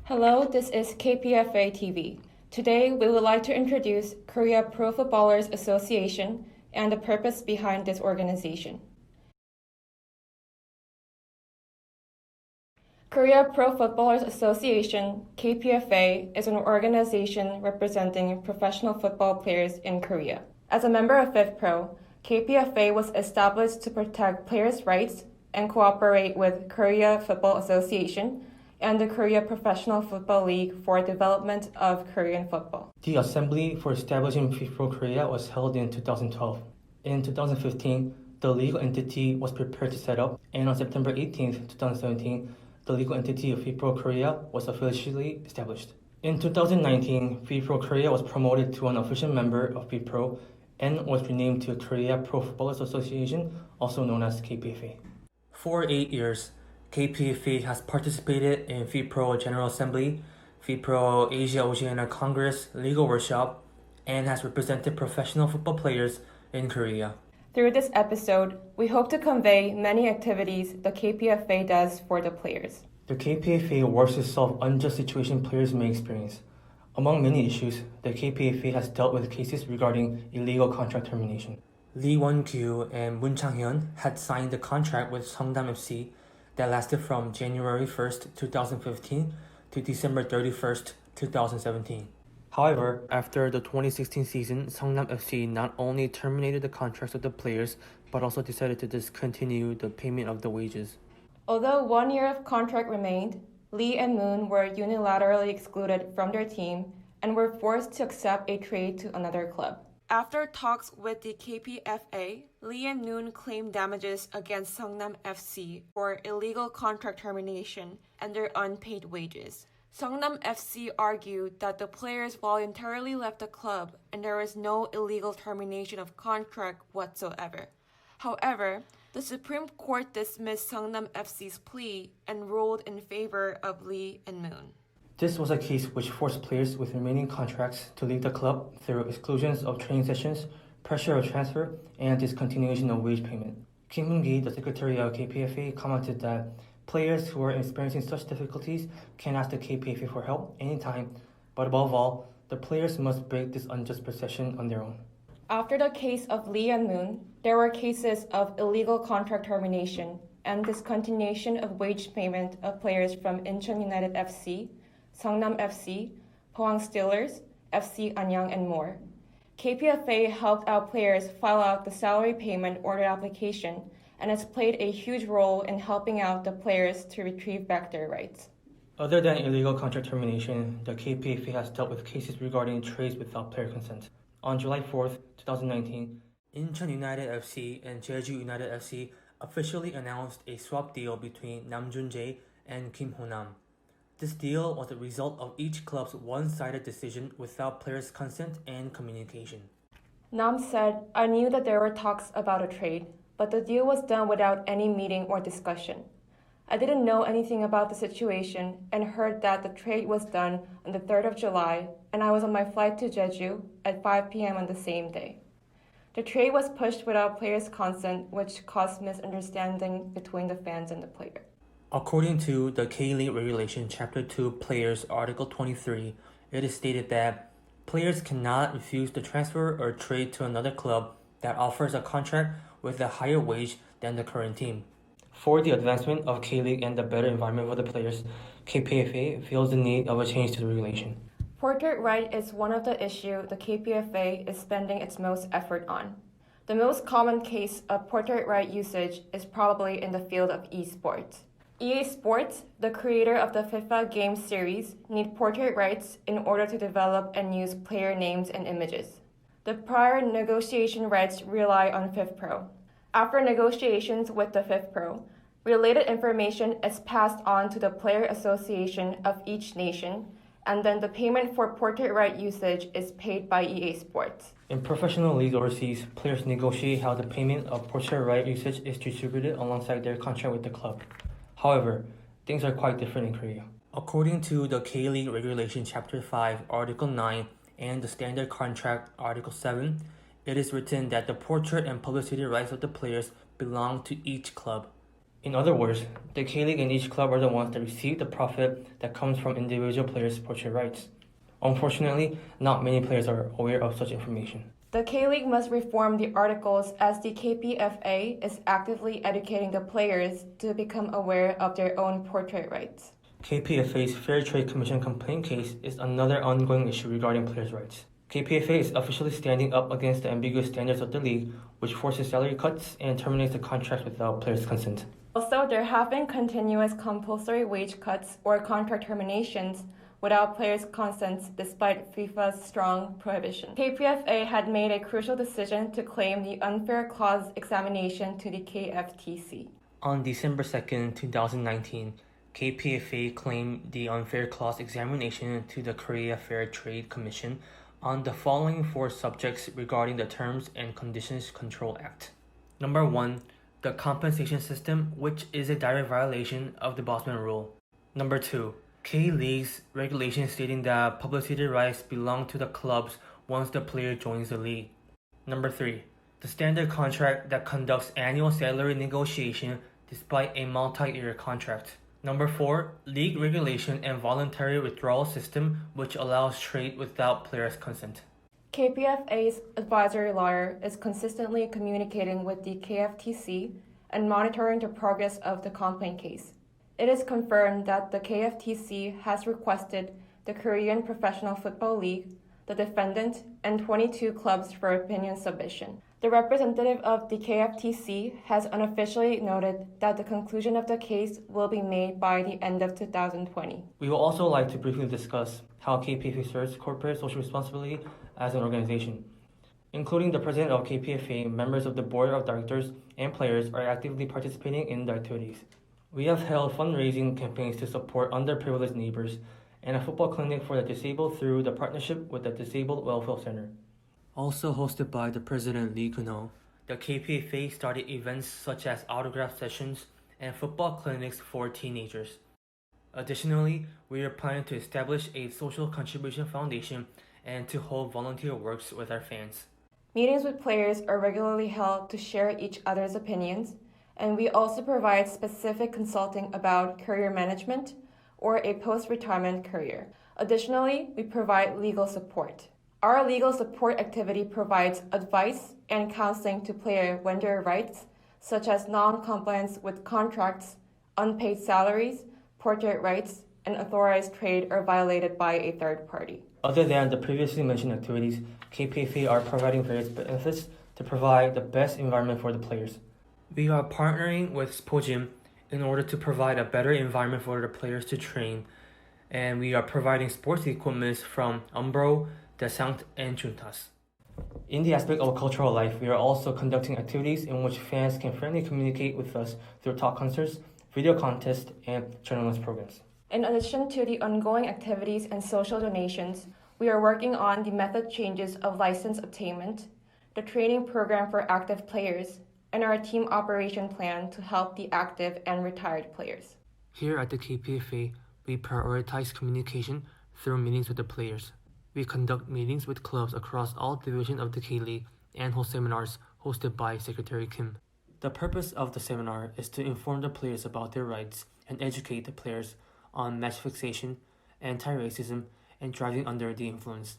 Hello, this is KPFA TV. Today, we would like to introduce Korea Pro Footballers Association and the purpose behind this organization. Korea Pro Footballers Association, KPFA, is an organization representing professional football players in Korea. As a member of fifpro, KPFA was established to protect players' rights and cooperate with Korea Football Association and the Korea Professional Football League for development of Korean football. The assembly for establishing fifpro Korea was held in 2012. In 2015, the legal entity was prepared to set up, and on September 18, 2017, the legal entity of fifpro Korea was officially established. In 2019, fifpro Korea was promoted to an official member of fifpro and was renamed to Korea Pro Footballers Association, also known as KPFA. For 8 years, KPFA has participated in fifpro General Assembly, fifpro Asia Oceania Congress Legal Workshop, and has represented professional football players in Korea. Through this episode, we hope to convey many activities the KPFA does for the players. The KPFA works to solve unjust situations players may experience. Among many issues, the KPFA has dealt with cases regarding illegal contract termination. Lee Won-kyu and Moon Chang-hyun had signed a contract with Seongdam FC that lasted from January 1st, 2015 to December 31st, 2017. However, after the 2016 season, Seongdam FC not only terminated the contracts of the players, but also decided to discontinue the payment of the wages. Although 1 year of contract remained, Lee and Moon were unilaterally excluded from their team and were forced to accept a trade to another club. After talks with the KPFA, Lee and Moon claimed damages against Seongnam FC for illegal contract termination and their unpaid wages. Seongnam FC argued that the players voluntarily left the club and there was no illegal termination of contract whatsoever. However, the Supreme Court dismissed Seongnam FC's plea and ruled in favor of Lee and Moon. This was a case which forced players with remaining contracts to leave the club through exclusions of training sessions, pressure of transfer, and discontinuation of wage payment. Kim Hoon-gi, the secretary of KPFA, commented that players who are experiencing such difficulties can ask the KPFA for help anytime, but above all, the players must break this unjust procession on their own. After the case of Lee and Moon, there were cases of illegal contract termination and discontinuation of wage payment of players from Incheon United FC, Seongnam FC, Pohang Steelers, FC Anyang, and more. KPFA helped out players file out the salary payment order application and has played a huge role in helping out the players to retrieve back their rights. Other than illegal contract termination, the KPFA has dealt with cases regarding trades without player consent. On July 4th, 2019, Incheon United FC and Jeju United FC officially announced a swap deal between Nam Jun-jae and Kim Ho-nam. This deal was the result of each club's one-sided decision without players' consent and communication. Nam said, "I knew that there were talks about a trade, but the deal was done without any meeting or discussion. I didn't know anything about the situation and heard that the trade was done on the 3rd of July, and I was on my flight to Jeju at 5 p.m. on the same day. The trade was pushed without players' consent, which caused misunderstanding between the fans and the player." According to the Kleague Regulation Chapter 2 Players Article 23, it is stated that players cannot refuse to transfer or trade to another club that offers a contract with a higher wage than the current team. For the advancement of Kleague and the better environment for the players, KPFA feels the need of a change to the regulation. Portrait right is one of the issues the KPFA is spending its most effort on. The most common case of portrait right usage is probably in the field of esports. EA Sports, the creator of the FIFA game series, need portrait rights in order to develop and use player names and images. The prior negotiation rights rely on fifpro. After negotiations with the fifpro, related information is passed on to the player association of each nation, and then the payment for portrait right usage is paid by EA Sports. In professional leagues overseas, players negotiate how the payment of portrait right usage is distributed alongside their contract with the club. However, things are quite different in Korea. According to the Kleague Regulation Chapter 5, Article 9, and the Standard Contract, Article 7, it is written that the portrait and publicity rights of the players belong to each club. In other words, the K-League and each club are the ones that receive the profit that comes from individual players' portrait rights. Unfortunately, not many players are aware of such information. The K-League must reform the articles as the KPFA is actively educating the players to become aware of their own portrait rights. KPFA's Fair Trade Commission complaint case is another ongoing issue regarding players' rights. KPFA is officially standing up against the ambiguous standards of the league, which forces salary cuts and terminates the contracts without players' consent. Also, there have been continuous compulsory wage cuts or contract terminations without players' consent despite FIFA's strong prohibition. KPFA had made a crucial decision to claim the unfair clause examination to the KFTC. On December 2, 2019, KPFA claimed the unfair clause examination to the Korea Fair Trade Commission on the following 4 subjects regarding the Terms and Conditions Control Act. Number 1, the compensation system, which is a direct violation of the Bosman Rule. Number 2, K-League's regulation stating that publicity rights belong to the clubs once the player joins the league. Number 3, the standard contract that conducts annual salary negotiation despite a multi-year contract. Number 4, league regulation and voluntary withdrawal system, which allows trade without players' consent. KPFA's advisory lawyer is consistently communicating with the KFTC and monitoring the progress of the complaint case. It is confirmed that the KFTC has requested the Korean Professional Football League, the defendant, and 22 clubs for opinion submission. The representative of the KFTC has unofficially noted that the conclusion of the case will be made by the end of 2020. We will also like to briefly discuss how KPFA serves corporate social responsibility as an organization. Including the president of KPFA, members of the board of directors, and players are actively participating in the activities. We have held fundraising campaigns to support underprivileged neighbors and a football clinic for the disabled through the partnership with the Disabled Welfare Center. Also hosted by the president Lee Kuno, the KPFA started events such as autograph sessions and football clinics for teenagers. Additionally, we are planning to establish a social contribution foundation and to hold volunteer works with our fans. Meetings with players are regularly held to share each other's opinions, and we also provide specific consulting about career management or a post-retirement career. Additionally, we provide legal support. Our legal support activity provides advice and counseling to players when their rights, such as non-compliance with contracts, unpaid salaries, portrait rights, and authorized trade are violated by a third party. Other than the previously mentioned activities, KPFA are providing various benefits to provide the best environment for the players. We are partnering with Spojim in order to provide a better environment for the players to train, and we are providing sports equipment from Umbro, Descent, and Juntas. In the aspect of cultural life, we are also conducting activities in which fans can friendly communicate with us through talk concerts, video contests, and journalist programs. In addition to the ongoing activities and social donations, we are working on the method changes of license obtainment, the training program for active players, and our team operation plan to help the active and retired players. Here at the KPFA, we prioritize communication through meetings with the players. We conduct meetings with clubs across all divisions of the K-League and hold seminars hosted by Secretary Kim. The purpose of the seminar is to inform the players about their rights and educate the players on match fixation, anti-racism, and driving under the influence.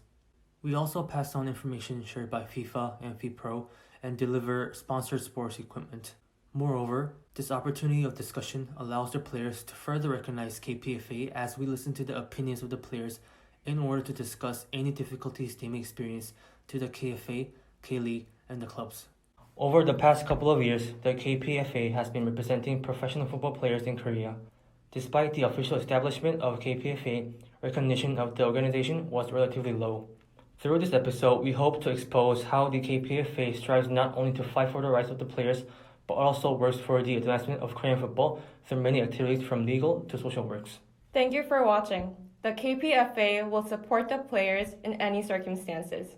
We also pass on information shared by FIFA and fifpro and deliver sponsored sports equipment. Moreover, this opportunity of discussion allows the players to further recognize KPFA as we listen to the opinions of the players in order to discuss any difficulties they may experience to the KFA, K-League, and the clubs. Over the past couple of years, the KPFA has been representing professional football players in Korea. Despite the official establishment of KPFA, recognition of the organization was relatively low. Through this episode, we hope to expose how the KPFA strives not only to fight for the rights of the players, but also works for the advancement of Korean football through many activities from legal to social works. Thank you for watching. The KPFA will support the players in any circumstances.